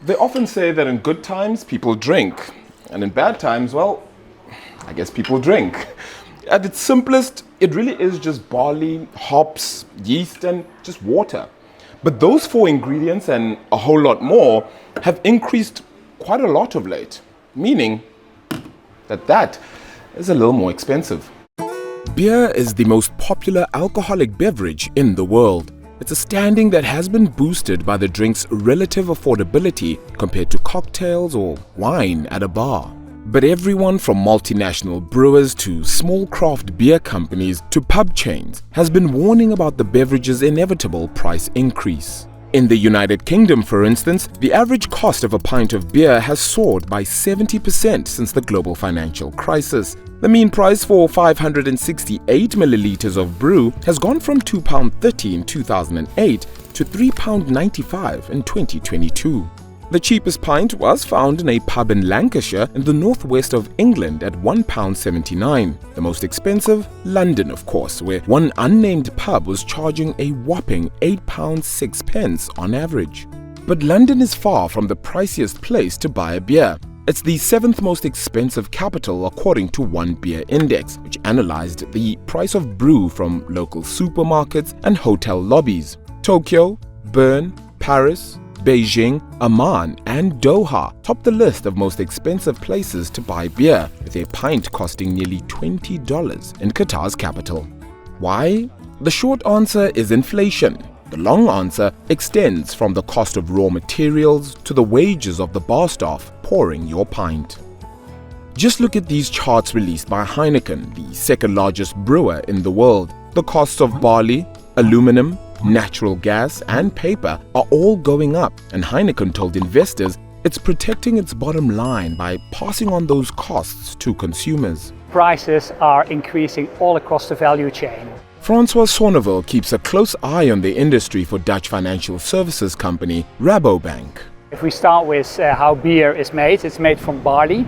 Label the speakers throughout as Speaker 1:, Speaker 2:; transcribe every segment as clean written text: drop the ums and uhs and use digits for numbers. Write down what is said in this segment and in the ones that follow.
Speaker 1: They often say that in good times, people drink. And in bad times, well, I guess people drink. At its simplest, it really is just barley, hops, yeast, and just water. But those four ingredients and a whole lot more have increased quite a lot of late, meaning that is a little more expensive. Beer is the most popular alcoholic beverage in the world. It's a standing that has been boosted by the drink's relative affordability compared to cocktails or wine at a bar. But everyone from multinational brewers to small craft beer companies to pub chains has been warning about the beverage's inevitable price increase. In the United Kingdom, for instance, the average cost of a pint of beer has soared by 70% since the global financial crisis. The mean price for 568 millilitres of brew has gone from £2.30 in 2008 to £3.95 in 2022. The cheapest pint was found in a pub in Lancashire in the northwest of England at £1.79. The most expensive? London, of course, where one unnamed pub was charging a whopping £8.06 on average. But London is far from the priciest place to buy a beer. It's the seventh most expensive capital according to One Beer Index, which analyzed the price of brew from local supermarkets and hotel lobbies. Tokyo, Bern, Paris, Beijing, Amman, and Doha top the list of most expensive places to buy beer, with a pint costing nearly $20 in Qatar's capital. Why? The short answer is inflation. The long answer extends from the cost of raw materials to the wages of the bar staff pouring your pint. Just look at these charts released by Heineken, the second largest brewer in the world. The costs of barley, aluminum, natural gas and paper are all going up, and Heineken told investors it's protecting its bottom line by passing on those costs to consumers.
Speaker 2: Prices are increasing all across the value chain.
Speaker 1: Francois Sonneville keeps a close eye on the industry for Dutch financial services company Rabobank.
Speaker 2: If we start with how beer is made, it's made from barley.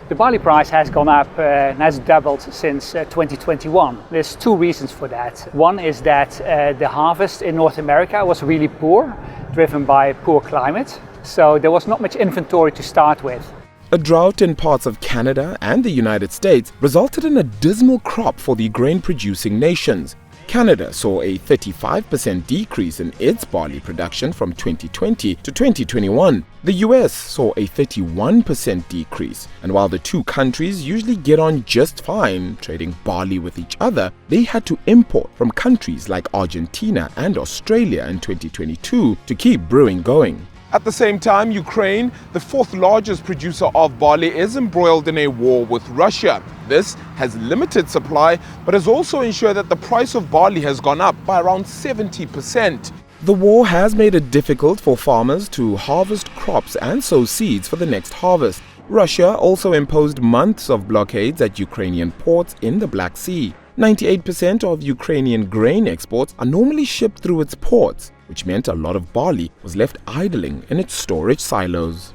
Speaker 2: The barley price has gone up and has doubled since 2021. There's two reasons for that. One is that the harvest in North America was really poor, driven by poor climate. So there was not much inventory to start with.
Speaker 1: A drought in parts of Canada and the United States resulted in a dismal crop for the grain-producing nations. Canada saw a 35% decrease in its barley production from 2020 to 2021. The US saw a 31% decrease, and while the two countries usually get on just fine trading barley with each other, they had to import from countries like Argentina and Australia in 2022 to keep brewing going. At the same time, Ukraine, the fourth largest producer of barley, is embroiled in a war with Russia. This has limited supply, but has also ensured that the price of barley has gone up by around 70%. The war has made it difficult for farmers to harvest crops and sow seeds for the next harvest. Russia also imposed months of blockades at Ukrainian ports in the Black Sea. 98% of Ukrainian grain exports are normally shipped through its ports, which meant a lot of barley was left idling in its storage silos.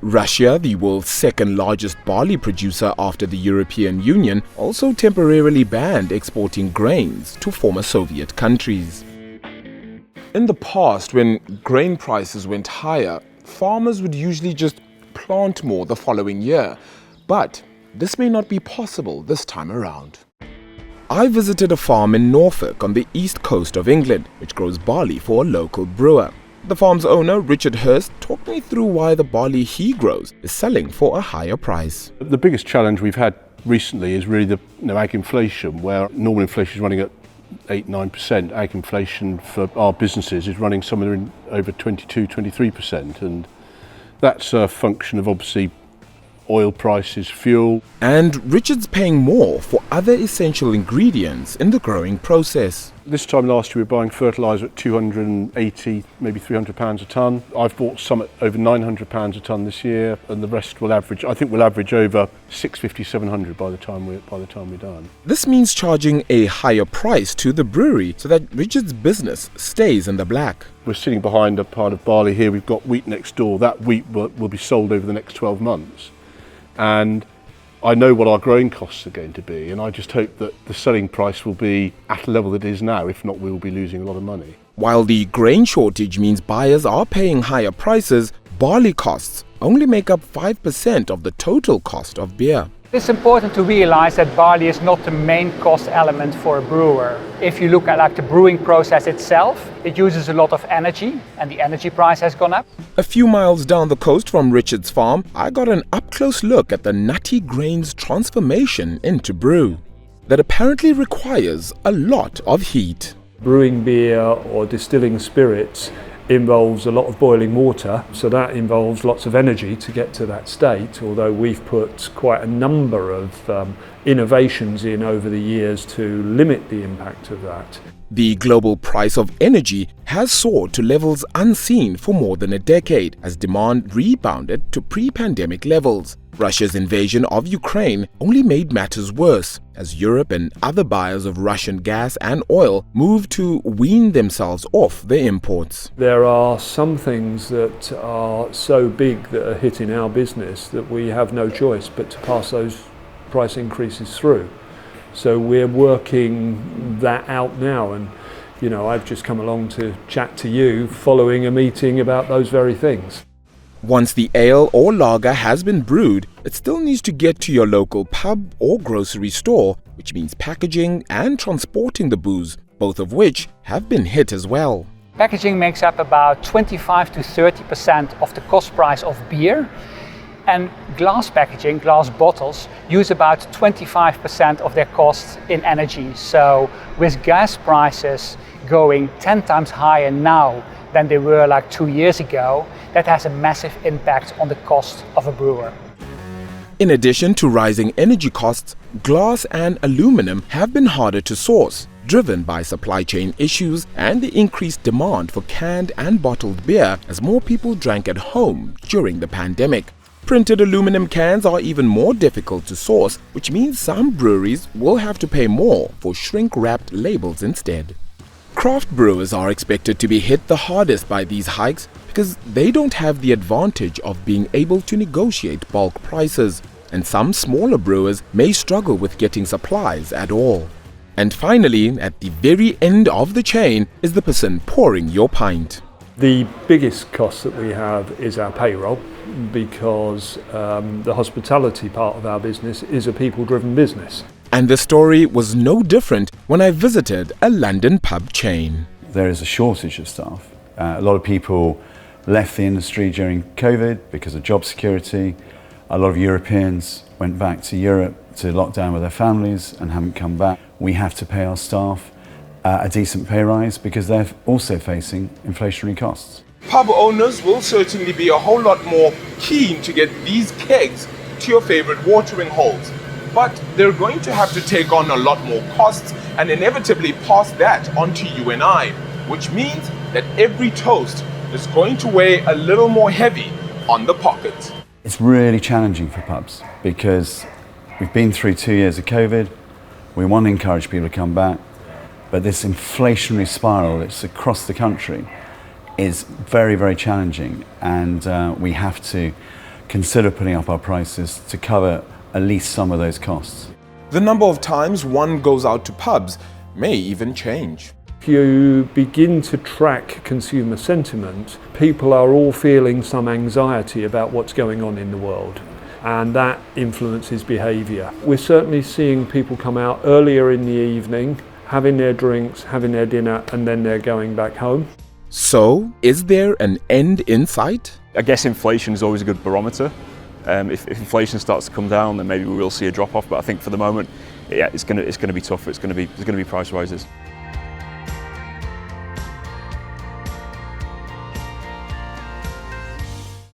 Speaker 1: Russia, the world's second largest barley producer after the European Union, also temporarily banned exporting grains to former Soviet countries. In the past, when grain prices went higher, farmers would usually just plant more the following year. But this may not be possible this time around. I visited a farm in Norfolk on the east coast of England, which grows barley for a local brewer. The farm's owner, Richard Hurst, talked me through why the barley he grows is selling for a higher price.
Speaker 3: The biggest challenge we've had recently is really the ag inflation, where normal inflation is running at 8-9%. Ag inflation for our businesses is running somewhere in over 22-23%, and that's a function of obviously oil prices, fuel.
Speaker 1: And Richard's paying more for other essential ingredients in the growing process.
Speaker 3: This time last year we were buying fertiliser at £280, maybe £300 a tonne. I've bought some at over £900 a tonne this year, and the rest will average, I think we'll average over £650-700 by the time we're done.
Speaker 1: This means charging a higher price to the brewery so that Richard's business stays in the black.
Speaker 3: We're sitting behind a pile of barley here. We've got wheat next door. That wheat will be sold over the next 12 months. And I know what our growing costs are going to be, and I just hope that the selling price will be at a level that it is now. If not, we will be losing a lot of money.
Speaker 1: While the grain shortage means buyers are paying higher prices, barley costs only make up 5% of the total cost of beer.
Speaker 2: It's important to realize that barley is not the main cost element for a brewer. If you look at the brewing process itself, it uses a lot of energy, and the energy price has gone up.
Speaker 1: A few miles down the coast from Richard's farm, I got an up-close look at the nutty grain's transformation into brew that apparently requires a lot of heat.
Speaker 4: Brewing beer or distilling spirits involves a lot of boiling water, so that involves lots of energy to get to that state, although we've put quite a number of innovations in over the years to limit the impact of that.
Speaker 1: The global price of energy has soared to levels unseen for more than a decade as demand rebounded to pre-pandemic levels. Russia's invasion of Ukraine only made matters worse as Europe and other buyers of Russian gas and oil moved to wean themselves off their imports.
Speaker 4: There are some things that are so big that are hitting our business that we have no choice but to pass those price increases through. So we're working that out now, and I've just come along to chat to you following a meeting about those very things.
Speaker 1: Once the ale or lager has been brewed, it still needs to get to your local pub or grocery store, which means packaging and transporting the booze, both of which have been hit as well.
Speaker 2: Packaging makes up about 25 to 30% of the cost price of beer, and glass packaging, glass bottles, use about 25% of their costs in energy. So with gas prices going 10 times higher now than they were 2 years ago, that has a massive impact on the cost of a brewer.
Speaker 1: In addition to rising energy costs, glass and aluminum have been harder to source, driven by supply chain issues and the increased demand for canned and bottled beer as more people drank at home during the pandemic. Printed aluminum cans are even more difficult to source, which means some breweries will have to pay more for shrink-wrapped labels instead. Craft brewers are expected to be hit the hardest by these hikes because they don't have the advantage of being able to negotiate bulk prices, and some smaller brewers may struggle with getting supplies at all. And finally, at the very end of the chain is the person pouring your pint.
Speaker 4: The biggest cost that we have is our payroll, because the hospitality part of our business is a people-driven business.
Speaker 1: And the story was no different when I visited a London pub chain.
Speaker 5: There is a shortage of staff. A lot of people left the industry during COVID because of job security. A lot of Europeans went back to Europe to lock down with their families and haven't come back. We have to pay our staff a decent pay rise because they're also facing inflationary costs.
Speaker 1: Pub owners will certainly be a whole lot more keen to get these kegs to your favorite watering holes. But they're going to have to take on a lot more costs and inevitably pass that on to you and I, which means that every toast is going to weigh a little more heavy on the pocket.
Speaker 5: It's really challenging for pubs because we've been through 2 years of COVID. We want to encourage people to come back, but this inflationary spiral that's across the country is very, very challenging, and we have to consider putting up our prices to cover at least some of those costs.
Speaker 1: The number of times one goes out to pubs may even change.
Speaker 4: If you begin to track consumer sentiment, people are all feeling some anxiety about what's going on in the world, and that influences behaviour. We're certainly seeing people come out earlier in the evening, having their drinks, having their dinner, and then they're going back home.
Speaker 1: So, is there an end in sight?
Speaker 6: I guess inflation is always a good barometer. If inflation starts to come down, then maybe we will see a drop off. But I think for the moment, yeah, it's going to be tougher. There's going to be price rises.